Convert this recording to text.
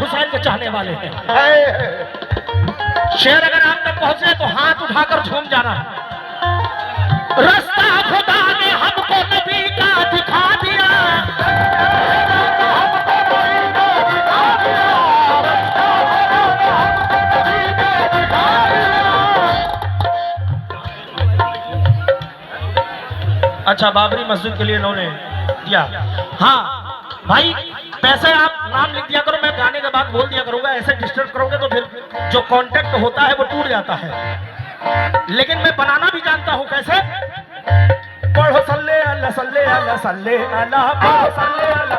हुसैन के चाहने वाले हैं। शेर अगर आप तक पहुंचे तो हाथ उठाकर झूम जाना। रास्ता खुदा ने हमको नबी का दिखा दिया, अच्छा बाबरी मस्जिद के लिए इन्होंने दिया। हाँ भाई पैसे आप नाम लिख दिया करो, मैं गाने के बाद बोल दिया करूंगा, ऐसे डिस्टर्ब करोगे तो फिर जो कांटेक्ट होता है वो टूट जाता है। लेकिन मैं बनाना भी जानता हूं कैसे। पढ़ो सल्ले अल्लाह सल्ले अल्लाह सल्ले अल्लाह, पढ़ो सल्ले अल्लाह,